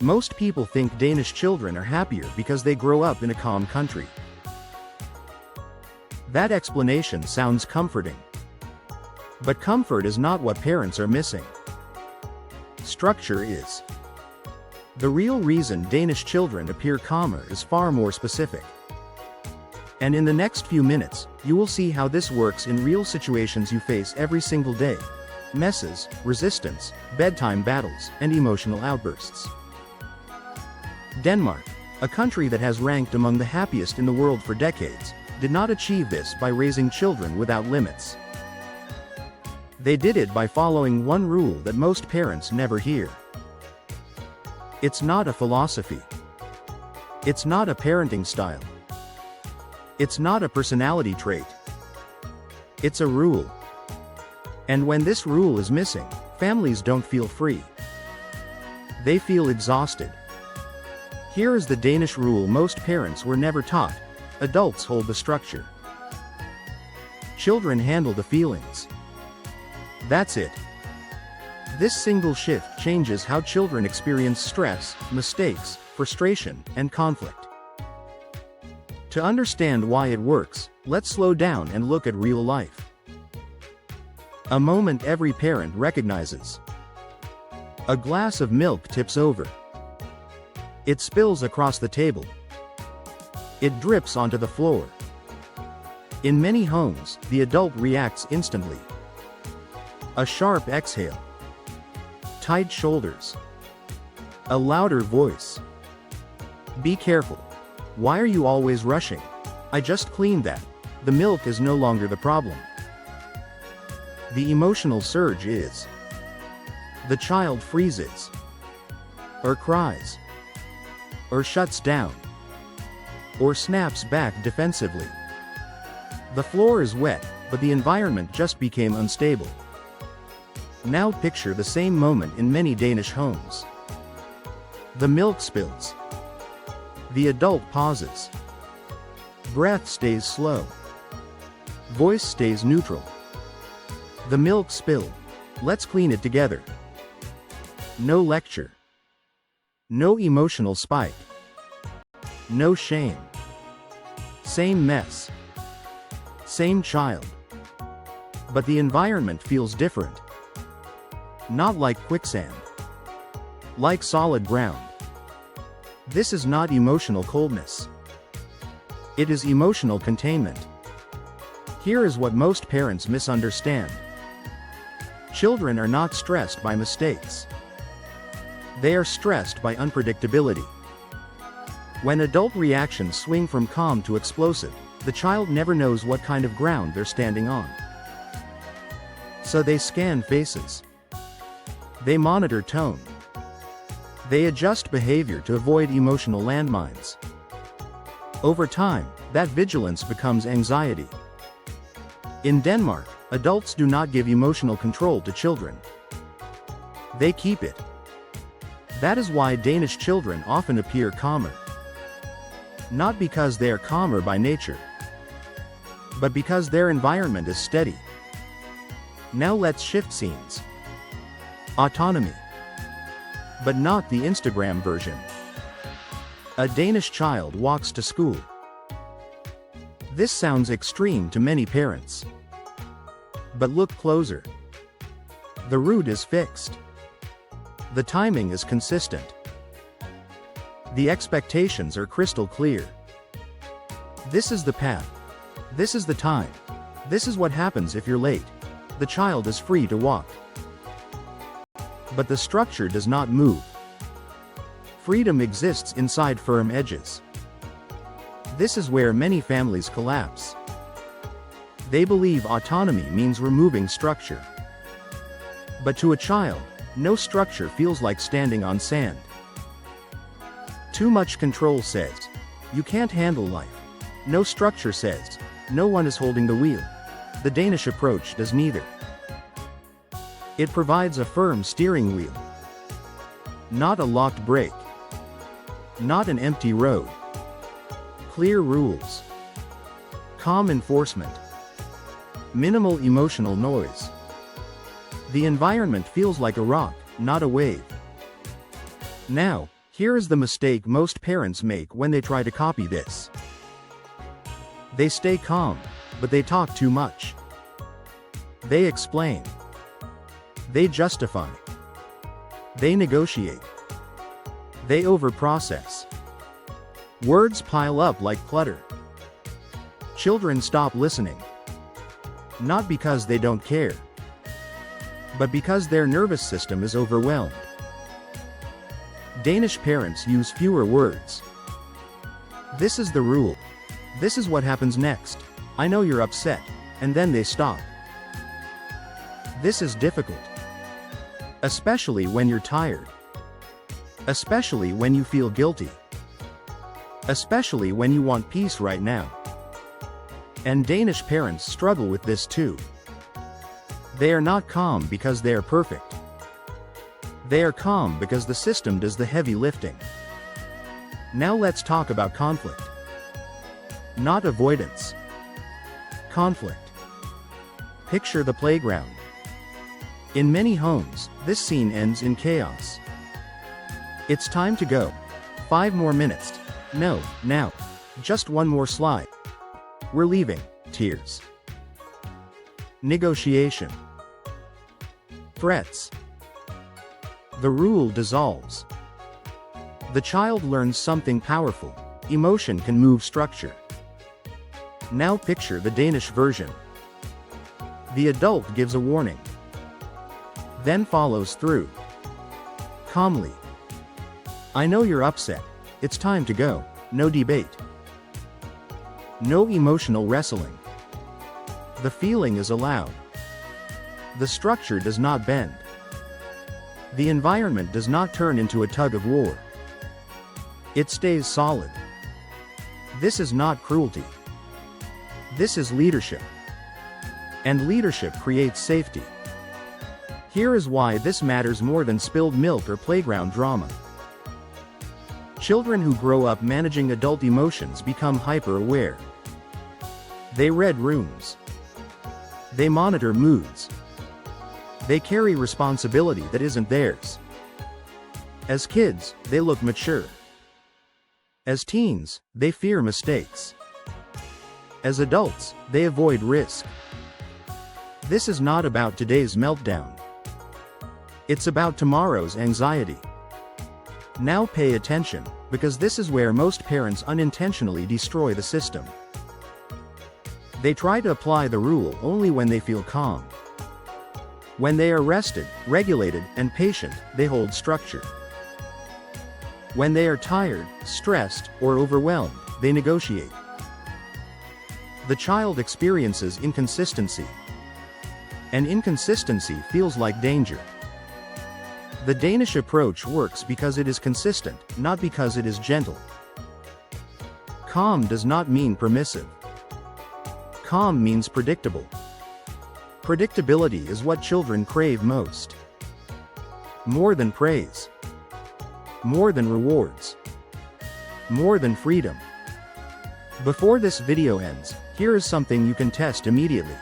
Most people think Danish children are happier because they grow up in a calm country. That explanation sounds comforting. But comfort is not what parents are missing. Structure is. The real reason Danish children appear calmer is far more specific. And in the next few minutes, you will see how this works in real situations you face every single day. Messes, resistance, bedtime battles, and emotional outbursts. Denmark, a country that has ranked among the happiest in the world for decades, did not achieve this by raising children without limits. They did it by following one rule that most parents never hear. It's not a philosophy. It's not a parenting style. It's not a personality trait. It's a rule. And when this rule is missing, families don't feel free. They feel exhausted. Here is the Danish rule most parents were never taught. Adults hold the structure. Children handle the feelings. That's it. This single shift changes how children experience stress, mistakes, frustration, and conflict. To understand why it works, let's slow down and look at real life. A moment every parent recognizes. A glass of milk tips over. It spills across the table. It drips onto the floor. In many homes, the adult reacts instantly. A sharp exhale. Tight shoulders. A louder voice. Be careful. Why are you always rushing? I just cleaned that. The milk is no longer the problem. The emotional surge is. The child freezes. Or cries. Or shuts down. Or snaps back defensively. The floor is wet, but the environment just became unstable. Now picture the same moment in many Danish homes. The milk spills. The adult pauses. Breath stays slow. Voice stays neutral. The milk spilled. Let's clean it together. No lecture. No emotional spike. No shame. Same mess. Same child. But the environment feels different. Not like quicksand. Like solid ground. This is not emotional coldness. It is emotional containment. Here is what most parents misunderstand. Children are not stressed by mistakes. They are stressed by unpredictability. When adult reactions swing from calm to explosive, the child never knows what kind of ground they're standing on. So they scan faces. They monitor tone. They adjust behavior to avoid emotional landmines. Over time, that vigilance becomes anxiety. In Denmark, adults do not give emotional control to children. They keep it. That is why Danish children often appear calmer. Not because they are calmer by nature, but because their environment is steady. Now let's shift scenes. Autonomy. But not the Instagram version. A Danish child walks to school. This sounds extreme to many parents. But look closer. The route is fixed. The timing is consistent. The expectations are crystal clear. This is the path. This is the time. This is what happens if you're late. The child is free to walk. But the structure does not move. Freedom exists inside firm edges. This is where many families collapse. They believe autonomy means removing structure. But to a child, no structure feels like standing on sand. Too much control says, you can't handle life. No structure says, no one is holding the wheel. The Danish approach does neither. It provides a firm steering wheel. Not a locked brake. Not an empty road. Clear rules. Calm enforcement. Minimal emotional noise. The environment feels like a rock, not a wave. Now, Here is the mistake most parents make when they try to copy this. They stay calm, but they talk too much. They explain. They justify. They negotiate. They overprocess. Words pile up like clutter. Children stop listening. Not because they don't care, but because their nervous system is overwhelmed. Danish parents use fewer words. This is the rule. This is what happens next. I know you're upset. And then they stop. This is difficult. Especially when you're tired. Especially when you feel guilty. Especially when you want peace right now. And Danish parents struggle with this too. They are not calm because they are perfect. They are calm because the system does the heavy lifting. Now let's talk about conflict. Not avoidance. Conflict. Picture the playground. In many homes, this scene ends in chaos. It's time to go. 5 more minutes. No, now. Just one more slide. We're leaving. Tears. Negotiation. Threats. The rule dissolves. The child learns something powerful. Emotion can move structure. Now picture the Danish version. The adult gives a warning. Then follows through. Calmly. I know you're upset. It's time to go. No debate. No emotional wrestling. The feeling is allowed. The structure does not bend. The environment does not turn into a tug of war. It stays solid. This is not cruelty. This is leadership. And leadership creates safety. Here is why this matters more than spilled milk or playground drama. Children who grow up managing adult emotions become hyper-aware. They read rooms. They monitor moods. They carry responsibility that isn't theirs. As kids, they look mature. As teens, they fear mistakes. As adults, they avoid risk. This is not about today's meltdown. It's about tomorrow's anxiety. Now pay attention, because this is where most parents unintentionally destroy the system. They try to apply the rule only when they feel calm. When they are rested, regulated, and patient, they hold structure. When they are tired, stressed, or overwhelmed, they negotiate. The child experiences inconsistency. And inconsistency feels like danger. The Danish approach works because it is consistent, not because it is gentle. Calm does not mean permissive. Calm means predictable. Predictability is what children crave most. More than praise. More than rewards. More than freedom. Before this video ends, here is something you can test immediately.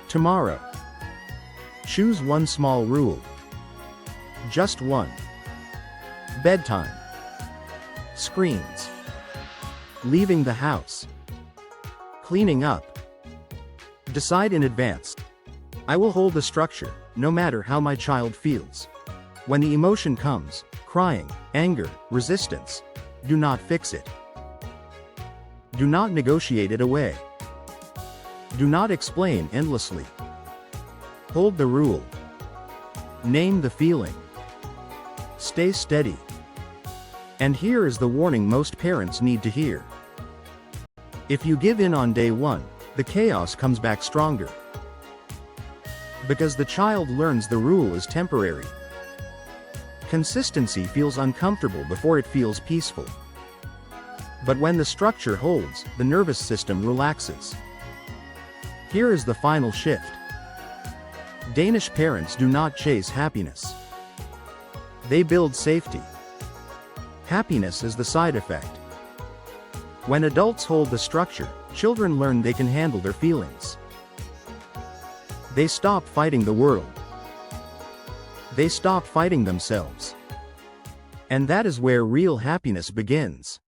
Tomorrow. Choose one small rule. Just one. Bedtime. Screens. Leaving the house. Cleaning up. Decide in advance. I will hold the structure, no matter how my child feels. When the emotion comes, crying, anger, resistance, do not fix it. Do not negotiate it away. Do not explain endlessly. Hold the rule. Name the feeling. Stay steady. And here is the warning most parents need to hear. If you give in on day one, the chaos comes back stronger. Because the child learns the rule is temporary. Consistency feels uncomfortable before it feels peaceful. But when the structure holds, the nervous system relaxes. Here is the final shift. Danish parents do not chase happiness. They build safety. Happiness is the side effect. When adults hold the structure, children learn they can handle their feelings. They stop fighting the world. They stop fighting themselves. And that is where real happiness begins.